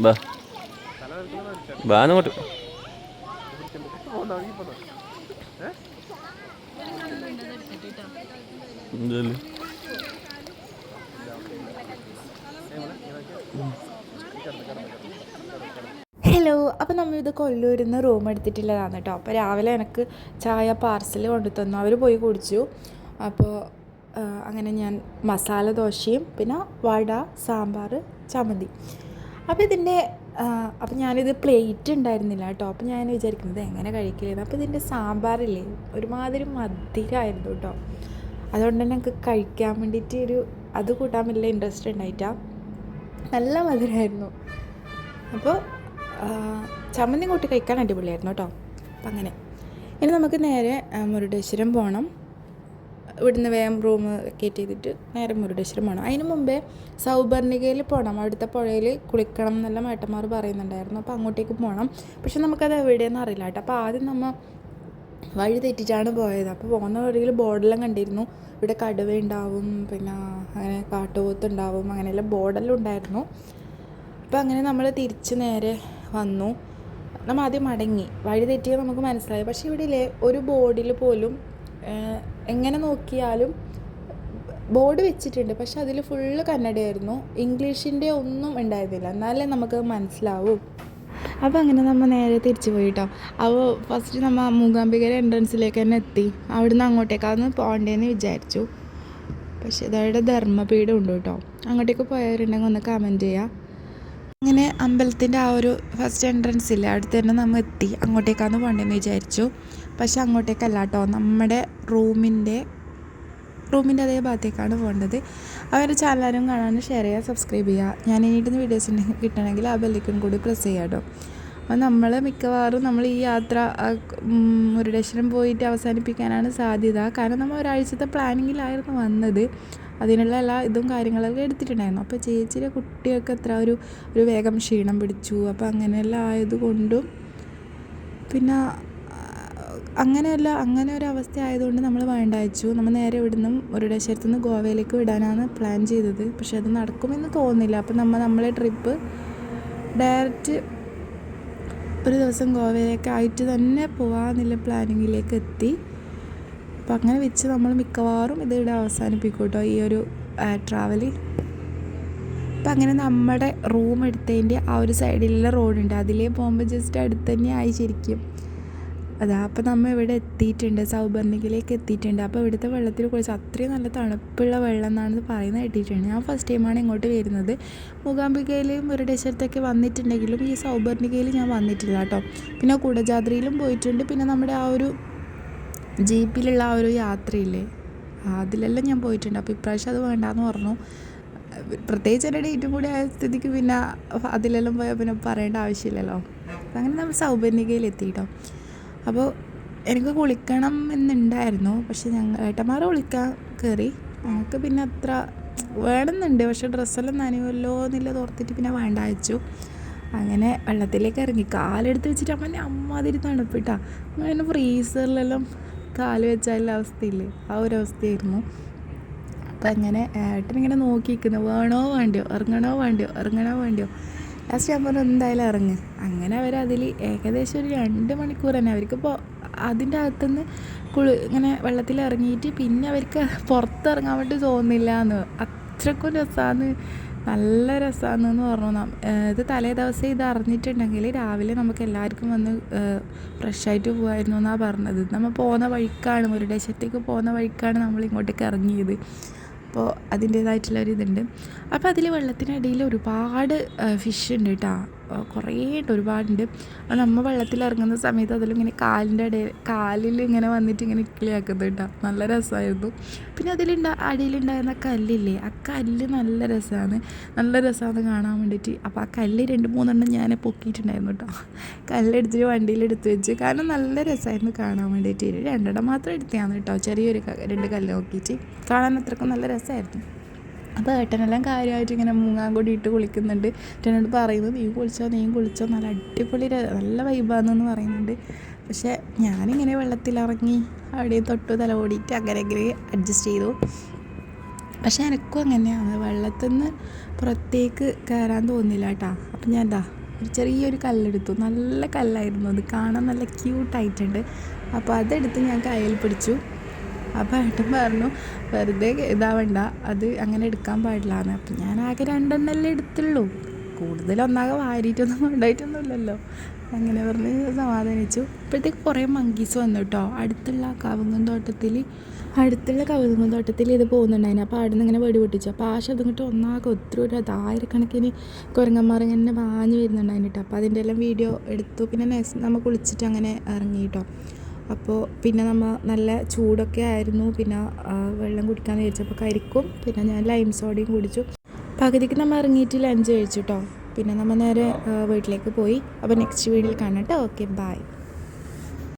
ബാ ബാന്നോട്ട് എന്തായാലും ഹലോ, അപ്പോൾ നമ്മളിത് കൊല്ലൂരിൽ നിന്ന് റൂം എടുത്തിട്ടുള്ളതാണ് കേട്ടോ. അപ്പോൾ രാവിലെ എനിക്ക് ചായ പാർസൽ കൊണ്ടു തന്നു, അവർ പോയി കുടിച്ചു. അപ്പോൾ അങ്ങനെ ഞാൻ മസാല ദോശയും പിന്നെ വട, സാമ്പാർ, ചമ്മന്തി. അപ്പോൾ അപ്പോൾ ഞാനിത് പ്ലേറ്റ് ഉണ്ടായിരുന്നില്ല കേട്ടോ. അപ്പോൾ ഞാൻ വിചാരിക്കുന്നത് എങ്ങനെ കഴിക്കില്ലെന്ന്. അപ്പോൾ ഇതിൻ്റെ സാമ്പാറില്ലേ ഒരുമാതിരി മധുരമായിരുന്നു കേട്ടോ. അതുകൊണ്ട് തന്നെ എനിക്ക് കഴിക്കാൻ വേണ്ടിയിട്ട് അത് കൂട്ടാൻ വലിയ ഇൻട്രസ്റ്റ് ഉണ്ടായിട്ടാണ്. നല്ല മധുരമായിരുന്നു. അപ്പോൾ ചമ്മന്തി കൂട്ടി കഴിക്കാൻ അടിപൊളിയായിരുന്നു കേട്ടോ. അപ്പം അങ്ങനെ ഇനി നമുക്ക് നേരെ മുരുടേശ്വരം പോകണം. ഇവിടുന്ന് വേഗം റൂം വെക്കേറ്റ് ചെയ്തിട്ട് നേരെ മുരുടേശ്വരം പോകണം. അതിന് മുമ്പേ സൗപർണികയിൽ പോകണം. അവിടുത്തെ പുഴയിൽ കുളിക്കണം എന്നെല്ലാം ഏട്ടന്മാർ പറയുന്നുണ്ടായിരുന്നു. അപ്പോൾ അങ്ങോട്ടേക്ക് പോകണം. പക്ഷെ നമുക്കത് എവിടെയെന്ന് അറിയില്ല കേട്ടോ. അപ്പോൾ ആദ്യം നമ്മൾ വഴി തെറ്റിച്ചാണ് പോയത്. അപ്പോൾ പോകുന്ന വഴിയിൽ ബോർഡെല്ലാം കണ്ടിരുന്നു, ഇവിടെ കടുവ ഉണ്ടാവും, പിന്നെ അങ്ങനെ കാട്ടുപോത്തുണ്ടാവും, അങ്ങനെയെല്ലാം ബോർഡെല്ലാം ഉണ്ടായിരുന്നു. അപ്പോൾ അങ്ങനെ നമ്മൾ തിരിച്ച് നേരെ വന്നു. നമ്മൾ ആദ്യം മടങ്ങി. വഴി തെറ്റിയത് നമുക്ക് മനസ്സിലായി. പക്ഷേ ഇവിടെ ഒരു ബോർഡിൽ പോലും എങ്ങനെ നോക്കിയാലും ബോർഡ് വെച്ചിട്ടുണ്ട്, പക്ഷെ അതിൽ ഫുള്ള് കന്നഡയായിരുന്നു. ഇംഗ്ലീഷിൻ്റെ ഒന്നും ഉണ്ടായിരുന്നില്ല, എന്നാലേ നമുക്ക് മനസ്സിലാവൂ. അപ്പോൾ അങ്ങനെ നമ്മൾ നേരെ തിരിച്ചു പോയിട്ടോ. അപ്പോൾ ഫസ്റ്റ് നമ്മൾ മൂകാംബികയുടെ എൻട്രൻസിലേക്ക് തന്നെ എത്തി. അവിടുന്ന് അങ്ങോട്ടേക്കാണ് പോകേണ്ടതെന്ന് വിചാരിച്ചു. പക്ഷേ ഇതവിടെ ധർമ്മപീഠം ഉണ്ട് കേട്ടോ. അങ്ങോട്ടേക്ക് പോയവരുണ്ടെങ്കിൽ ഒന്ന് കമൻറ്റ് ചെയ്യുക. അങ്ങനെ അമ്പലത്തിൻ്റെ ആ ഒരു ഫസ്റ്റ് എൻട്രൻസ് ഇല്ല, അടുത്ത് തന്നെ നമ്മൾ എത്തി. അങ്ങോട്ടേക്കാണ് പോകേണ്ടതെന്ന് വിചാരിച്ചു. പക്ഷെ അങ്ങോട്ടേക്കല്ല കേട്ടോ, നമ്മുടെ റൂമിൻ്റെ അതേ ഭാഗത്തേക്കാണ് പോകേണ്ടത്. അവരുടെ ചാനലും കാണാനും ഷെയർ ചെയ്യുക, സബ്സ്ക്രൈബ് ചെയ്യുക. ഞാൻ ഇനിയിടുന്ന വീഡിയോസ് കിട്ടണമെങ്കിൽ ആ ബെല്ലിക്കൺ കൂടി പ്രസ് ചെയ്യുക കേട്ടോ. അപ്പോൾ നമ്മൾ മിക്കവാറും ഈ യാത്ര മുരുടേശ്വരം പോയിട്ട് അവസാനിപ്പിക്കാനാണ് സാധ്യത. കാരണം നമ്മൾ ഒരാഴ്ചത്തെ പ്ലാനിങ്ങിലായിരുന്നു വന്നത്. അതിനുള്ള എല്ലാ കാര്യങ്ങളൊക്കെ എടുത്തിട്ടുണ്ടായിരുന്നു. അപ്പോൾ ചേച്ചിയുടെ കുട്ടിയൊക്കെ ഒരു വേഗം ക്ഷീണം പിടിച്ചു. അപ്പോൾ അങ്ങനെയെല്ലാം ആയതുകൊണ്ടും പിന്നെ അങ്ങനെ ഒരു അവസ്ഥ ആയതുകൊണ്ട് നമ്മൾ വേണ്ട വെച്ചു. നമ്മൾ നേരെ ഇവിടുന്ന് മുരുടേശ്വരത്തു നിന്ന് ഗോവയിലേക്ക് വിടാനാണ് പ്ലാൻ ചെയ്തത്. പക്ഷെ അത് നടക്കുമെന്ന് തോന്നുന്നില്ല. അപ്പോൾ നമ്മളെ ട്രിപ്പ് ഡയറക്റ്റ് ഒരു ദിവസം ഗോവയിലേക്ക് ആയിട്ട് തന്നെ പോകാമെന്നുള്ള പ്ലാനിങ്ങിലേക്ക് എത്തി. അപ്പോൾ അങ്ങനെ വെച്ച് നമ്മൾ മിക്കവാറും ഇതിവിടെ അവസാനിപ്പിക്കും കേട്ടോ, ഈ ഒരു ട്രാവൽ. അപ്പം അങ്ങനെ നമ്മുടെ റൂം എടുത്തതിൻ്റെ ആ ഒരു സൈഡിലുള്ള റോഡുണ്ട്, അതിലേ പോകുമ്പോൾ ജസ്റ്റ് അടുത്ത് തന്നെ ആയി ശരിക്കും. അപ്പോൾ നമ്മൾ ഇവിടെ എത്തിയിട്ടുണ്ട്, സൗപർണികയിലേക്ക് എത്തിയിട്ടുണ്ട്. അപ്പോൾ ഇവിടുത്തെ വെള്ളത്തിൽ കുളിച്ച് അത്രയും നല്ല തണുപ്പുള്ള വെള്ളം എന്നാണ് പറയുന്നത് കേട്ടിട്ടുണ്ട്. ഞാൻ ഫസ്റ്റ് ടൈമാണ് ഇങ്ങോട്ട് വരുന്നത്. മൂകാംബികയിലും മുരുടേശ്വരത്തൊക്കെ വന്നിട്ടുണ്ടെങ്കിലും ഈ സൗപർണികയിൽ ഞാൻ വന്നിട്ടില്ല കേട്ടോ. പിന്നെ കുടജാദ്രിയിലും പോയിട്ടുണ്ട്. പിന്നെ നമ്മുടെ ആ ഒരു ജീപ്പിലുള്ള ആ ഒരു യാത്രയില്ലേ, അതിലെല്ലാം ഞാൻ പോയിട്ടുണ്ട്. അപ്പോൾ ഇപ്രാവശ്യം അത് വേണ്ടാന്ന് പറഞ്ഞു. പ്രത്യേകിച്ച് എൻ്റെ ഡേറ്റും കൂടി ആയ സ്ഥിതിക്ക് പിന്നെ അതിലെല്ലാം പോയാൽ പിന്നെ പറയേണ്ട ആവശ്യമില്ലല്ലോ. അങ്ങനെ നമ്മൾ സൗപർണികയിൽ എത്തി കേട്ടോ. അപ്പോൾ എനിക്ക് കുളിക്കണം എന്നുണ്ടായിരുന്നു, പക്ഷെ ഏട്ടന്മാരെ കുളിക്കാൻ കയറി. ഞങ്ങൾക്ക് പിന്നെ അത്ര വേണമെന്നുണ്ട്, പക്ഷെ ഡ്രസ്സെല്ലാം നനയുമല്ലോ എന്നുള്ളത് ഓർത്തിട്ട് പിന്നെ വേണ്ട അയച്ചു. അങ്ങനെ വെള്ളത്തിലേക്ക് ഇറങ്ങി കാലെടുത്ത് വെച്ചിട്ട് അമ്മാതിരി തണുപ്പിട്ടാ. അങ്ങനെ ഫ്രീസറിലെല്ലാം കാല് വെച്ചാലുള്ള അവസ്ഥയില്ലേ, ആ ഒരു അവസ്ഥയായിരുന്നു. അപ്പം അങ്ങനെ ഏട്ടനിങ്ങനെ നോക്കിയിരിക്കുന്നു, ഇറങ്ങണോ വേണ്ടിയോ. ലാസ്റ്റ് ഞാൻ പറഞ്ഞു എന്തായാലും ഇറങ്ങ്. അങ്ങനെ അവരതിൽ ഏകദേശം ഒരു 2 മണിക്കൂർ തന്നെ അവർക്കിപ്പോൾ അതിൻ്റെ അകത്തുനിന്ന് ഇങ്ങനെ വെള്ളത്തിൽ ഇറങ്ങിയിട്ട് പിന്നെ അവർക്ക് പുറത്തിറങ്ങാൻ വേണ്ടി തോന്നില്ല എന്ന്. അത്രക്കും രസമാണ്, നല്ല രസമാണെന്ന് പറഞ്ഞു. ഇത് തലേ ദിവസം ഇത് അറിഞ്ഞിട്ടുണ്ടെങ്കിൽ രാവിലെ നമുക്ക് എല്ലാവർക്കും വന്ന് ഫ്രഷായിട്ട് പോകുമായിരുന്നു എന്നാണ് പറഞ്ഞത്. നമ്മൾ പോകുന്ന വഴിക്കാണ്, മുരുടേശ്വരത്തേക്ക് പോകുന്ന വഴിക്കാണ് നമ്മൾ ഇങ്ങോട്ടേക്ക് ഇറങ്ങിയത്. അപ്പോൾ അതിൻ്റേതായിട്ടുള്ളൊരിതുണ്ട്. അപ്പോൾ അതിൽ വെള്ളത്തിനടിയിൽ ഒരുപാട് ഫിഷ് ഉണ്ട് കേട്ടോ, കുറേ ഒരുപാടുണ്ട്. അപ്പോൾ നമ്മൾ വെള്ളത്തിൽ ഇറങ്ങുന്ന സമയത്ത് അതിലിങ്ങനെ കാലിൽ ഇങ്ങനെ വന്നിട്ട് ഇങ്ങനെ ഇക്കിളിയാക്കുന്നത് കേട്ടോ, നല്ല രസമായിരുന്നു. പിന്നെ അടിയിലുണ്ടായിരുന്ന കല്ലില്ലേ, ആ കല്ല് നല്ല രസമാണ് കാണാൻ വേണ്ടിയിട്ട്. അപ്പോൾ ആ കല്ല് 2-3 ഞാൻ പൊക്കിയിട്ടുണ്ടായിരുന്നു കേട്ടോ. കല്ലെടുത്തിട്ട് വണ്ടിയിലെടുത്ത് വെച്ച്, കാരണം നല്ല രസമായിരുന്നു കാണാൻ വേണ്ടിയിട്ട്. 2 മാത്രം എടുത്തതാണ് കേട്ടോ, ചെറിയൊരു 2 കല്ല് നോക്കിയിട്ട് കാണാൻ അത്രക്കും നല്ല രസമായിരുന്നു. അപ്പോൾ ഏട്ടനെല്ലാം കാര്യമായിട്ട് ഇങ്ങനെ മൂങ്ങാങ്കൊടി ഇട്ട് കുളിക്കുന്നുണ്ട്. ഏട്ടനോട് പറയുന്നു നീ കുളിച്ചോ നല്ല അടിപൊളി നല്ല വൈബാണെന്ന് പറയുന്നുണ്ട്. പക്ഷേ ഞാനിങ്ങനെ വെള്ളത്തിലിറങ്ങി അവിടെ തൊട്ടു തല ഓടിയിട്ട് അങ്ങനെ അഡ്ജസ്റ്റ് ചെയ്തു. പക്ഷേ എനിക്കും അങ്ങനെയാണ്, വെള്ളത്തിൽ നിന്ന് പുറത്തേക്ക് കയറാൻ തോന്നില്ല കേട്ടോ. അപ്പം ഞാൻ ഒരു ചെറിയൊരു കല്ലെടുത്തു, നല്ല കല്ലായിരുന്നു, അത് കാണാൻ നല്ല ക്യൂട്ടായിട്ടുണ്ട്. അപ്പോൾ അതെടുത്ത് ഞാൻ കയ്യിൽ പിടിച്ചു. അപ്പോൾ ഏട്ടൻ പറഞ്ഞു വെറുതെ ഇതാവണ്ട, അത് അങ്ങനെ എടുക്കാൻ പാടില്ലാന്ന്. അപ്പം ഞാൻ ആകെ 2 എണ്ണമല്ലേ എടുത്തുള്ളൂ, കൂടുതലൊന്നാകെ വാരിയിട്ടൊന്നും കൊണ്ടായിട്ടൊന്നുമില്ലല്ലോ. അങ്ങനെ പറഞ്ഞ് സമാധാനിച്ചു. അപ്പോഴത്തേക്ക് കുറേ മങ്കീസ് വന്നു കേട്ടോ. അടുത്തുള്ള കവുങ്ങും തോട്ടത്തിൽ ഇത് പോകുന്നുണ്ടായിരുന്നു. അപ്പോൾ അവിടെ നിന്ന് ഇങ്ങനെ വെടി പൊട്ടിച്ചു. അപ്പോൾ ആ ശബ്ദം കിട്ടും ഒന്നാകെ ഒത്തിരി ഒരു 1000കണക്കിന് കുരങ്ങന്മാർ ഇങ്ങനെ പാഞ്ഞ് വരുന്നുണ്ടായിരുന്നു കേട്ടോ. അപ്പോൾ അതിൻ്റെ എല്ലാം വീഡിയോ എടുത്തു. പിന്നെ നെക്സ്റ്റ് നമ്മൾ കുളിച്ചിട്ട് അങ്ങനെ ഇറങ്ങി കേട്ടോ. അപ്പോൾ പിന്നെ നമ്മൾ നല്ല ചൂടൊക്കെ ആയിരുന്നു. പിന്നെ വെള്ളം കുടിക്കാമെന്ന് വിചാരിച്ചപ്പോൾ കരിക്കും, പിന്നെ ഞാൻ ലൈം സോഡയും കുടിച്ചു. പകുതിക്ക് നമ്മൾ ഇറങ്ങിയിട്ട് ലഞ്ച് കഴിച്ചു കേട്ടോ. പിന്നെ നമ്മൾ നേരെ വീട്ടിലേക്ക് പോയി. അപ്പോൾ നെക്സ്റ്റ് വീഡിയോയിൽ കാണാം കേട്ടോ. Okay, by.